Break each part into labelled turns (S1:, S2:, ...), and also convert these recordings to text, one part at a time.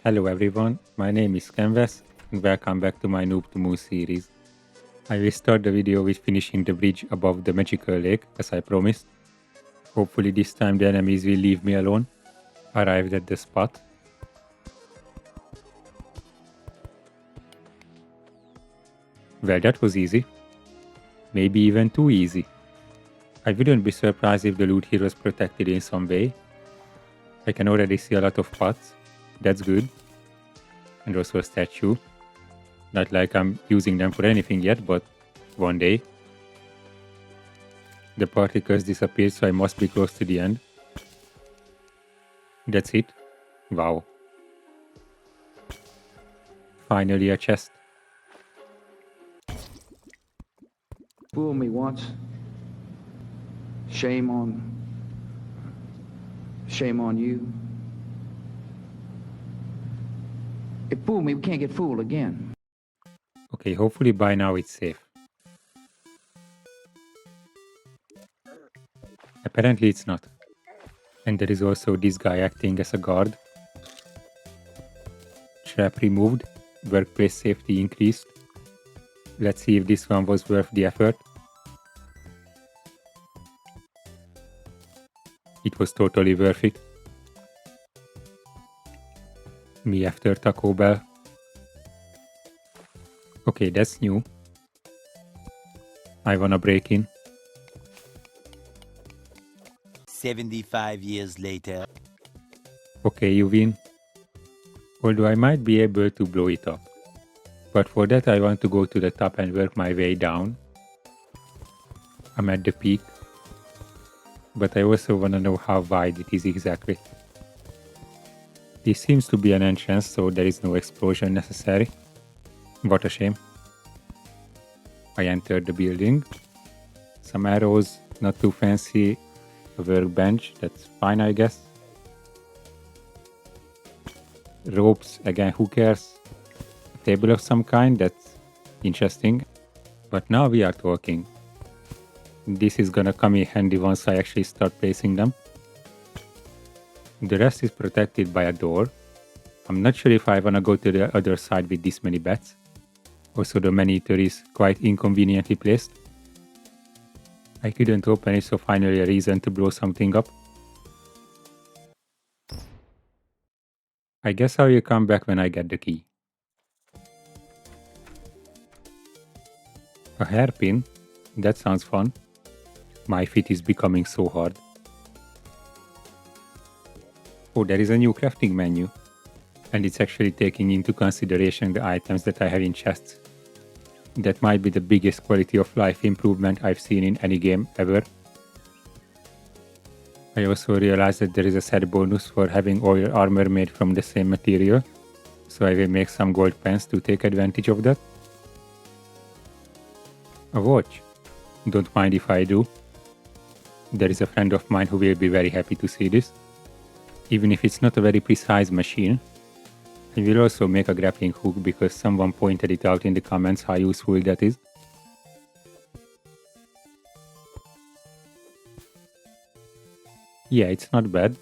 S1: Hello everyone, my name is Canvas and welcome back to my Noob to Moon series. I will start the video with finishing the bridge above the magical lake as I promised. Hopefully this time the enemies will leave me alone. Arrived at the spot. Well, that was easy. Maybe even too easy. I wouldn't be surprised if the loot here was protected in some way. I can already see a lot of pots. That's good. And also a statue. Not like I'm using them for anything yet, but one day. The particles disappeared, so I must be close to the end. That's it. Wow. Finally a chest.
S2: Fool me once. Shame on you. If fool me, we can't get fooled again.
S1: Okay, hopefully by now it's safe. Apparently it's not. And there is also this guy acting as a guard. Trap removed. Workplace safety increased. Let's see if this one was worth the effort. It was totally worth it. Me after Taco Bell. Okay, that's new. I wanna break in.
S3: 75 years later.
S1: Okay, you win. Although I might be able to blow it up. But for that I want to go to the top and work my way down. I'm at the peak. But I also wanna know how wide it is exactly. This seems to be an entrance, so there is no explosion necessary. What a shame. I entered the building. Some arrows, not too fancy. A workbench, that's fine I guess. Ropes, again who cares. A table of some kind, that's interesting. But now we are talking. This is gonna come in handy once I actually start placing them. The rest is protected by a door. I'm not sure if I wanna go to the other side with this many bats. Also the man-eater is quite inconveniently placed. I couldn't open it, so finally a reason to blow something up. I guess I will come back when I get the key. A hairpin? That sounds fun. My feet is becoming so hard. Oh, there is a new crafting menu. And it's actually taking into consideration the items that I have in chests. That might be the biggest quality of life improvement I've seen in any game ever. I also realized that there is a set bonus for having all your armor made from the same material. So I will make some gold pens to take advantage of that. A watch. Don't mind if I do. There is a friend of mine who will be very happy to see this. Even if it's not a very precise machine. I will also make a grappling hook because someone pointed it out in the comments how useful that is. Yeah, it's not bad.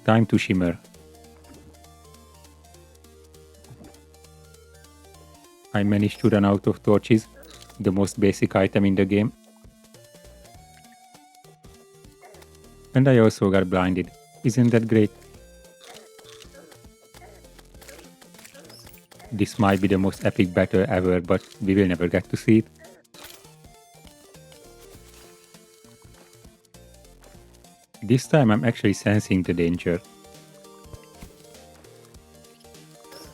S1: Time to shimmer. I managed to run out of torches, the most basic item in the game. And I also got blinded. Isn't that great? This might be the most epic battle ever, but we will never get to see it. This time I'm actually sensing the danger.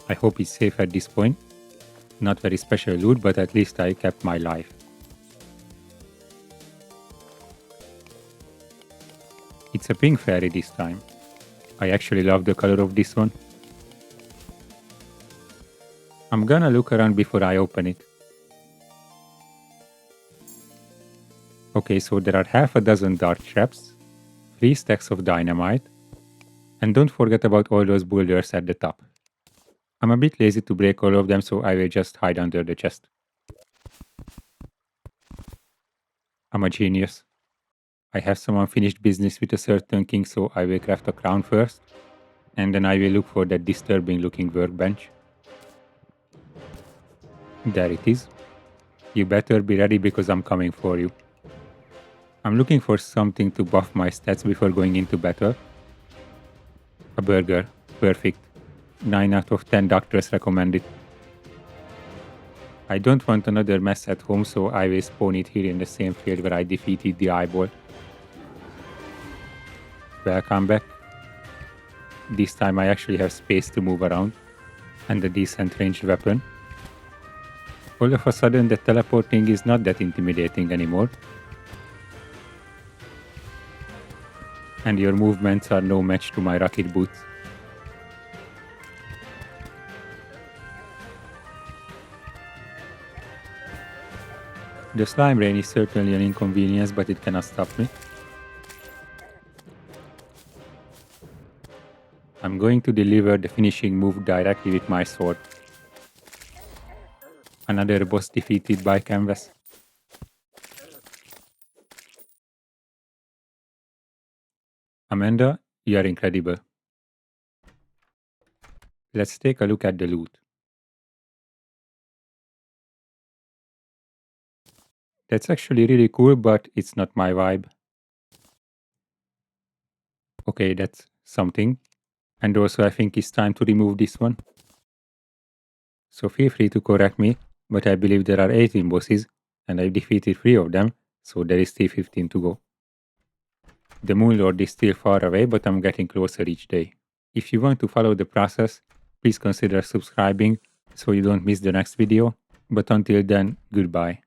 S1: I hope it's safe at this point. Not very special loot, but at least I kept my life. It's a pink fairy this time. I actually love the color of this one. I'm gonna look around before I open it. Okay, so there are half a dozen dart traps, 3 stacks of dynamite, and don't forget about all those boulders at the top. I'm a bit lazy to break all of them, so I will just hide under the chest. I'm a genius. I have some unfinished business with a certain king, so I will craft a crown first. And then I will look for that disturbing looking workbench. There it is. You better be ready because I'm coming for you. I'm looking for something to buff my stats before going into battle. A burger. Perfect. 9 out of 10 doctors recommend it. I don't want another mess at home, so I will spawn it here in the same field where I defeated the eyeball. Welcome back. This time I actually have space to move around and a decent ranged weapon. All of a sudden the teleporting is not that intimidating anymore. And your movements are no match to my rocket boots. The slime rain is certainly an inconvenience, but it cannot stop me. I'm going to deliver the finishing move directly with my sword. Another boss defeated by canvas. Amanda, you are incredible. Let's take a look at the loot. That's actually really cool, but it's not my vibe. Okay, that's something. And also I think it's time to remove this one. So feel free to correct me, but I believe there are 18 bosses, and I've defeated 3 of them, so there is still 15 to go. The Moon Lord is still far away, but I'm getting closer each day. If you want to follow the process, please consider subscribing so you don't miss the next video. But until then, goodbye.